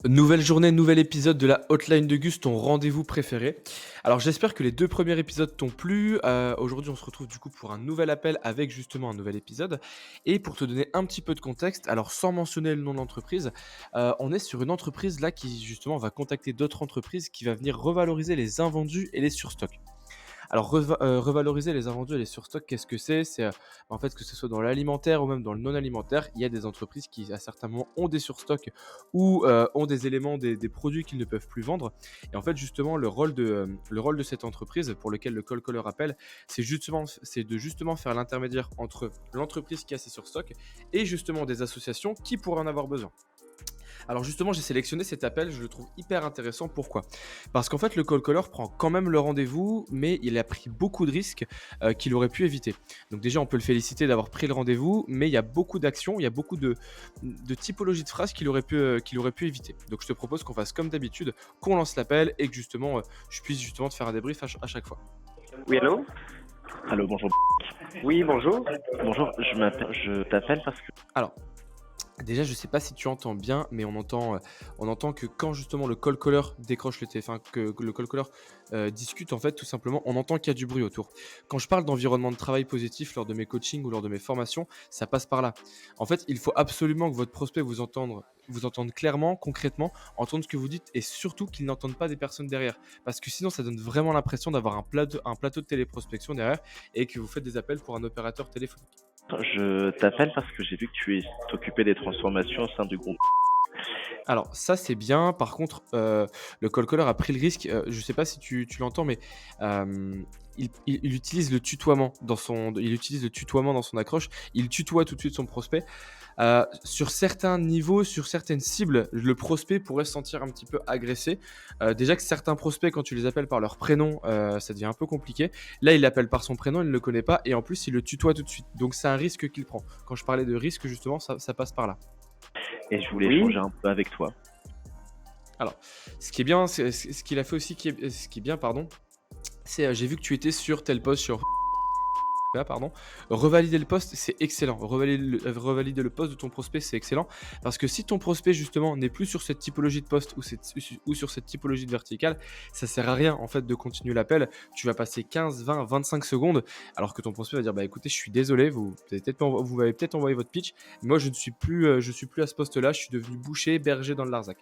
Nouvelle journée, nouvel épisode de la Hotline de Gus, ton rendez-vous préféré. Alors j'espère que les 2 premiers épisodes t'ont plu. Aujourd'hui on se retrouve du coup pour un nouvel appel avec justement un nouvel épisode et pour te donner un petit peu de contexte, alors sans mentionner le nom de l'entreprise, on est sur une entreprise là qui justement va contacter d'autres entreprises qui va venir revaloriser les invendus et les surstocks. Alors revaloriser les invendus et les surstocks, qu'est-ce que c'est? C'est, en fait, que ce soit dans l'alimentaire ou même dans le non alimentaire, il y a des entreprises qui, à certains moments, ont des surstocks ou ont des éléments, des produits qu'ils ne peuvent plus vendre. Et en fait, justement, le rôle de cette entreprise pour lequel le call caller appelle, c'est de justement faire l'intermédiaire entre l'entreprise qui a ses surstocks et justement des associations qui pourraient en avoir besoin. Alors justement, j'ai sélectionné cet appel, je le trouve hyper intéressant. Pourquoi? Parce qu'en fait, le call caller prend quand même le rendez-vous, mais il a pris beaucoup de risques qu'il aurait pu éviter. Donc déjà, on peut le féliciter d'avoir pris le rendez-vous, mais il y a beaucoup d'actions, il y a beaucoup de typologies de phrases qu'il aurait pu éviter. Donc je te propose qu'on fasse comme d'habitude, qu'on lance l'appel et que justement, je puisse justement te faire un débrief à chaque fois. Oui, allô? Allô, bonjour. Oui, bonjour. Bonjour, je t'appelle parce que Alors, déjà, je sais pas si tu entends bien, mais on entend que quand justement le call caller décroche le téléphone, que le call caller discute, en fait, tout simplement, on entend qu'il y a du bruit autour. Quand je parle d'environnement de travail positif lors de mes coachings ou lors de mes formations, ça passe par là. En fait, il faut absolument que votre prospect vous entende clairement, concrètement, entendre ce que vous dites et surtout qu'il n'entende pas des personnes derrière. Parce que sinon, ça donne vraiment l'impression d'avoir un plateau de téléprospection derrière et que vous faites des appels pour un opérateur téléphonique. je t'appelle parce que j'ai vu que tu es occupé des transformations au sein du groupe. Alors ça, c'est bien. Par contre, le call caller a pris le risque, je ne sais pas si tu l'entends, mais il utilise le tutoiement dans son accroche. Il tutoie tout de suite son prospect. Sur certains niveaux, sur certaines cibles, le prospect pourrait se sentir un petit peu agressé. Déjà que certains prospects, quand tu les appelles par leur prénom, ça devient un peu compliqué. Là, il l'appelle par son prénom, il ne le connaît pas et en plus, il le tutoie tout de suite. Donc c'est un risque qu'il prend. Quand je parlais de risque, justement, ça passe par là. Et je voulais Oui, échanger un peu avec toi. Alors, ce qui est bien, ce qu'il a fait aussi, ce qui est bien, pardon, c'est j'ai vu que tu étais sur tel poste sur pardon. Revalider le poste, c'est excellent. Revalider le poste de ton prospect, c'est excellent. Parce que si ton prospect, justement, n'est plus sur cette typologie de poste ou sur cette typologie de verticale, ça sert à rien, en fait, de continuer l'appel. Tu vas passer 15, 20, 25 secondes, alors que ton prospect va dire, bah écoutez, je suis désolé, vous m'avez peut-être envoyé votre pitch. Mais moi, je suis plus à ce poste-là, je suis devenu boucher, berger dans le Larzac.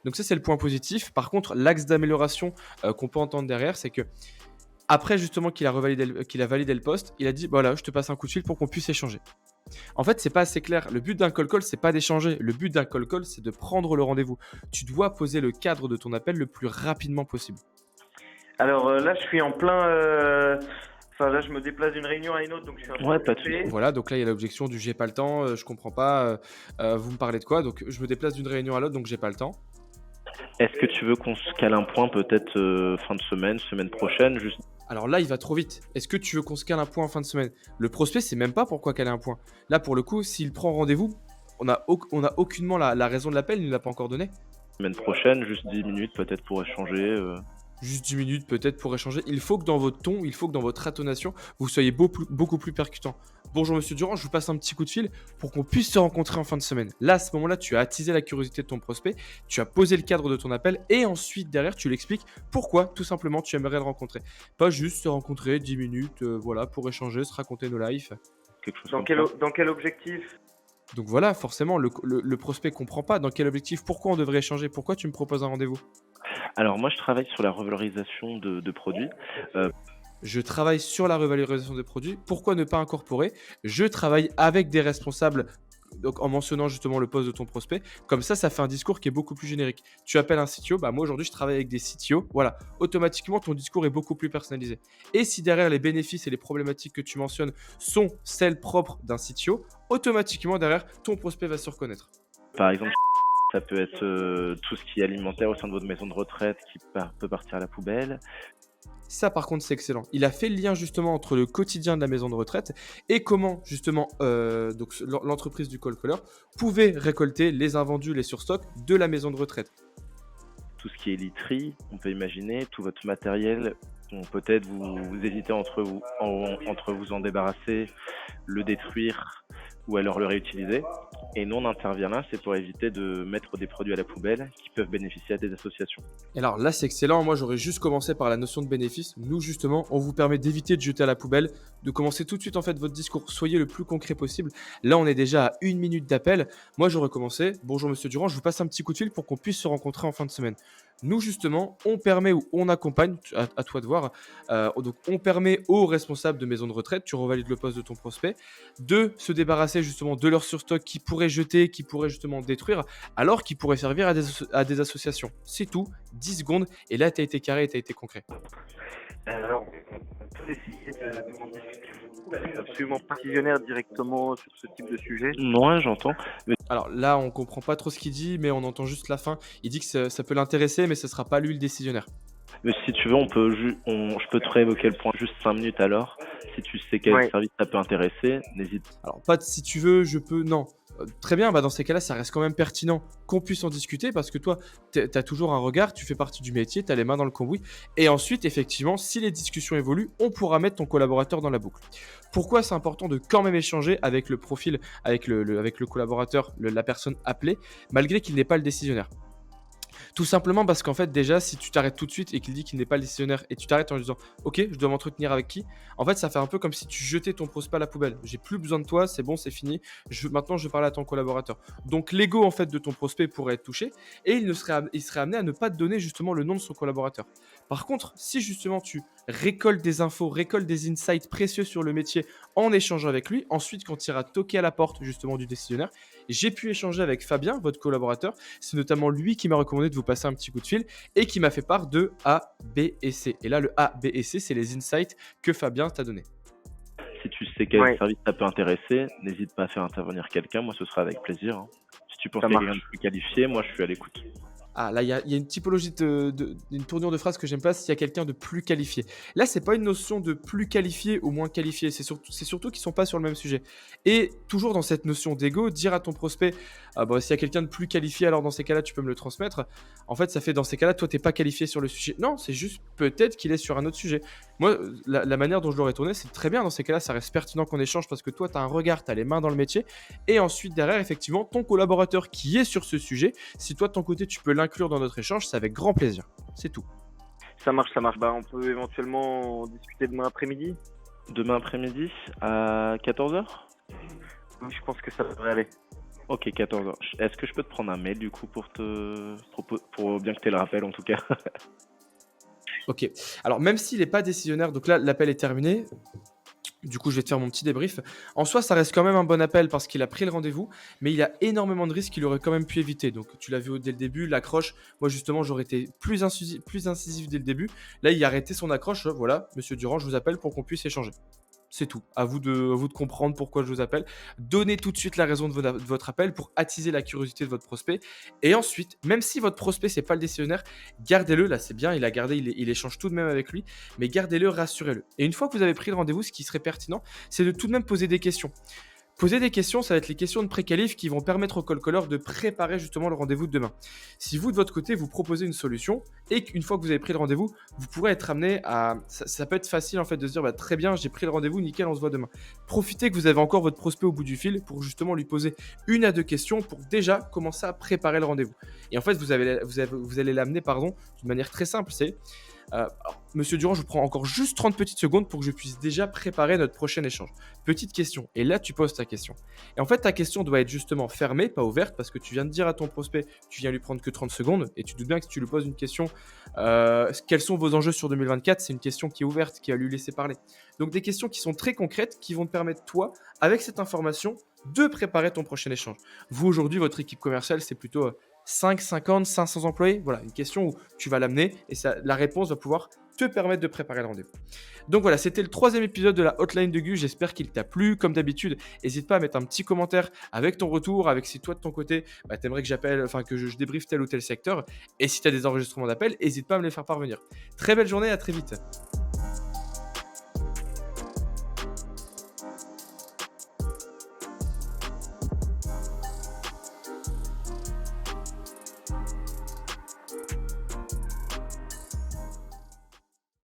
Donc ça, c'est le point positif. Par contre, l'axe d'amélioration qu'on peut entendre derrière, c'est que après justement qu'il a validé le poste, il a dit voilà, je te passe un coup de fil pour qu'on puisse échanger. En fait, c'est pas assez clair. Le but d'un call call, c'est pas d'échanger. Le but d'un call call, c'est de prendre le rendez-vous. Tu dois poser le cadre de ton appel le plus rapidement possible. alors là, je suis en plein. Enfin, là, je me déplace d'une réunion à une autre, donc je suis un peu Ouais, pas de souci. occupé. Voilà, donc là, il y a l'objection du j'ai pas le temps, je comprends pas, vous me parlez de quoi? Donc je me déplace d'une réunion à l'autre, donc j'ai pas le temps. Est-ce que tu veux qu'on se cale un point peut-être fin de semaine, semaine prochaine, juste. Alors là, il va trop vite. Est-ce que tu veux qu'on se cale un point en fin de semaine? Le prospect, c'est même pas pourquoi caler un point. Là, pour le coup, s'il prend rendez-vous, on a aucunement la raison de l'appel, il ne l'a pas encore donné. Semaine prochaine, juste 10 minutes peut-être pour échanger. Juste 10 minutes peut-être pour échanger. Il faut que dans votre ton, il faut que dans votre intonation, vous soyez beaucoup plus percutant. Bonjour Monsieur Durand, je vous passe un petit coup de fil pour qu'on puisse se rencontrer en fin de semaine. Là, à ce moment-là, tu as attisé la curiosité de ton prospect, tu as posé le cadre de ton appel et ensuite, derrière, tu l'expliques pourquoi, tout simplement, tu aimerais le rencontrer. Pas juste se rencontrer 10 minutes, voilà, pour échanger, se raconter nos lives. Quelque chose Dans comme ça. dans quel objectif? Donc voilà, forcément, le prospect comprend pas dans quel objectif, pourquoi on devrait échanger, pourquoi tu me proposes un rendez-vous. Alors moi, je travaille sur la revalorisation de produits. Euh, Je travaille sur la revalorisation des produits. Pourquoi ne pas incorporer? Je travaille avec des responsables, donc en mentionnant justement le poste de ton prospect. Comme ça fait un discours qui est beaucoup plus générique. Tu appelles un CTO, bah moi aujourd'hui je travaille avec des CTO. Voilà, automatiquement ton discours est beaucoup plus personnalisé. Et si derrière les bénéfices et les problématiques que tu mentionnes sont celles propres d'un CTO, automatiquement derrière ton prospect va se reconnaître. Par exemple, ça peut être tout ce qui est alimentaire au sein de votre maison de retraite qui peut partir à la poubelle. Ça, par contre, c'est excellent. Il a fait le lien justement entre le quotidien de la maison de retraite et comment justement donc l'entreprise du call caller pouvait récolter les invendus, les surstocks de la maison de retraite. Tout ce qui est literie, on peut imaginer, tout votre matériel, bon, peut-être vous hésitez entre vous en débarrasser, le détruire, ou alors le réutiliser. Et nous, on intervient là, c'est pour éviter de mettre des produits à la poubelle qui peuvent bénéficier à des associations. Et alors là, c'est excellent. Moi, j'aurais juste commencé par la notion de bénéfice. Nous, justement, on vous permet d'éviter de jeter à la poubelle, de commencer tout de suite en fait votre discours. Soyez le plus concret possible. Là, on est déjà à 1 minute d'appel. Moi, j'aurais commencé. Bonjour, monsieur Durand, je vous passe un petit coup de fil pour qu'on puisse se rencontrer en fin de semaine. Nous, justement, on permet ou on accompagne, à toi de voir. Donc, on permet aux responsables de maisons de retraite, tu revalides le poste de ton prospect, de se débarrasser justement de leur surstock qui pourrait jeter, qui pourrait justement détruire, alors qu'ils pourraient servir à des associations. C'est tout, 10 secondes, et là, tu as été carré et tu as été concret. Alors, on peut essayer de demander je suis absolument pas visionnaire directement sur ce type de sujet. Ouais, j'entends. Mais Alors là, on comprend pas trop ce qu'il dit, mais on entend juste la fin. Il dit que ça peut l'intéresser, mais ce sera pas lui le décisionnaire. si tu veux, je peux te réévoquer le point juste 5 minutes alors. Si tu sais quel Ouais. service ça peut intéresser, n'hésite. Alors, pas de si tu veux, je peux, non. Très bien, bah dans ces cas-là, ça reste quand même pertinent qu'on puisse en discuter parce que toi, tu as toujours un regard, tu fais partie du métier, tu as les mains dans le cambouis. Et ensuite, effectivement, si les discussions évoluent, on pourra mettre ton collaborateur dans la boucle. Pourquoi c'est important de quand même échanger avec le profil, avec avec le collaborateur, la personne appelée, malgré qu'il n'est pas le décisionnaire? Tout simplement parce qu'en fait, déjà, si tu t'arrêtes tout de suite et qu'il dit qu'il n'est pas le décisionnaire et tu t'arrêtes en lui disant OK, je dois m'entretenir avec qui? En fait, ça fait un peu comme si tu jetais ton prospect à la poubelle. J'ai plus besoin de toi, c'est bon, c'est fini. Maintenant, je parle à ton collaborateur. Donc, l'ego en fait de ton prospect pourrait être touché et il serait amené à ne pas te donner justement le nom de son collaborateur. Par contre, si justement tu récoltes des infos, récoltes des insights précieux sur le métier en échangeant avec lui, ensuite, quand tu iras toquer à la porte justement du décisionnaire, j'ai pu échanger avec Fabien, votre collaborateur. C'est notamment lui qui m'a recommandé de vous passer un petit coup de fil et qui m'a fait part de A, B et C. Et là, le A, B et C, c'est les insights que Fabien t'a donné. Si tu sais quel Ouais. service ça peut intéresser, n'hésite pas à faire intervenir quelqu'un. Moi, ce sera avec plaisir, hein. Si tu penses Ça qu'il y a quelqu'un de marche. plus qualifié, moi, je suis à l'écoute. Ah, là, il y a une typologie une tournure de phrase que j'aime pas, s'il y a quelqu'un de plus qualifié. Là, c'est pas une notion de plus qualifié ou moins qualifié, c'est surtout qu'ils sont pas sur le même sujet. Et toujours dans cette notion d'ego, dire à ton prospect, ah bah, s'il y a quelqu'un de plus qualifié, alors dans ces cas-là, tu peux me le transmettre. En fait, ça fait dans ces cas-là, toi, t'es pas qualifié sur le sujet. Non, c'est juste peut-être qu'il est sur un autre sujet. Moi, la manière dont je l'aurais tourné, c'est très bien. Dans ces cas-là, ça reste pertinent qu'on échange parce que toi, tu as un regard, tu as les mains dans le métier. Et ensuite, derrière, effectivement, ton collaborateur qui est sur ce sujet, si toi, de ton côté, tu peux l'inclure dans notre échange, c'est avec grand plaisir. C'est tout. Ça marche, ça marche. Bah, on peut éventuellement en discuter demain après-midi. Demain après-midi à 14h? Oui, je pense que ça devrait aller. Ok, 14h. Est-ce que je peux te prendre un mail du coup pour bien que tu aies le rappel en tout cas? Ok. Alors, même s'il n'est pas décisionnaire, donc là, l'appel est terminé. Du coup, je vais te faire mon petit débrief. En soi, ça reste quand même un bon appel parce qu'il a pris le rendez-vous, mais il y a énormément de risques qu'il aurait quand même pu éviter. Donc, tu l'as vu dès le début, l'accroche. Moi, justement, j'aurais été plus incisif dès le début. Là, il a arrêté son accroche. Voilà, monsieur Durand, je vous appelle pour qu'on puisse échanger. C'est tout. À vous de comprendre pourquoi je vous appelle. Donnez tout de suite la raison de votre appel pour attiser la curiosité de votre prospect. Et ensuite, même si votre prospect, c'est pas le décisionnaire, gardez-le. Là, c'est bien, il a gardé, il échange tout de même avec lui. Mais gardez-le, rassurez-le. Et une fois que vous avez pris le rendez-vous, ce qui serait pertinent, c'est de tout de même poser des questions. Poser des questions, ça va être les questions de pré-qualif qui vont permettre au call caller de préparer justement le rendez-vous de demain. Si vous, de votre côté, vous proposez une solution et qu'une fois que vous avez pris le rendez-vous, vous pourrez être amené à... Ça peut être facile en fait de se dire, bah, très bien, j'ai pris le rendez-vous, nickel, on se voit demain. Profitez que vous avez encore votre prospect au bout du fil pour justement lui poser 1 à 2 questions pour déjà commencer à préparer le rendez-vous. Et en fait, vous allez l'amener d'une manière très simple, c'est... alors, monsieur Durand, je vous prends encore juste 30 petites secondes pour que je puisse déjà préparer notre prochain échange. Petite question, et là tu poses ta question. Et en fait, ta question doit être justement fermée, pas ouverte, parce que tu viens de dire à ton prospect, tu viens lui prendre que 30 secondes, et tu doutes bien que si tu lui poses une question, quels sont vos enjeux sur 2024, c'est une question qui est ouverte, qui va lui laisser parler. Donc des questions qui sont très concrètes, qui vont te permettre, toi, avec cette information, de préparer ton prochain échange. Vous, aujourd'hui, votre équipe commerciale, c'est plutôt 5, 50, 500 employés. Voilà, une question où tu vas l'amener et la réponse va pouvoir te permettre de préparer le rendez-vous. Donc voilà, c'était le 3e épisode de la hotline de Gus. J'espère qu'il t'a plu. Comme d'habitude, n'hésite pas à mettre un petit commentaire avec ton retour, avec si toi de ton côté, t'aimerais que je débriefe tel ou tel secteur. Et si tu as des enregistrements d'appels, n'hésite pas à me les faire parvenir. Très belle journée, à très vite.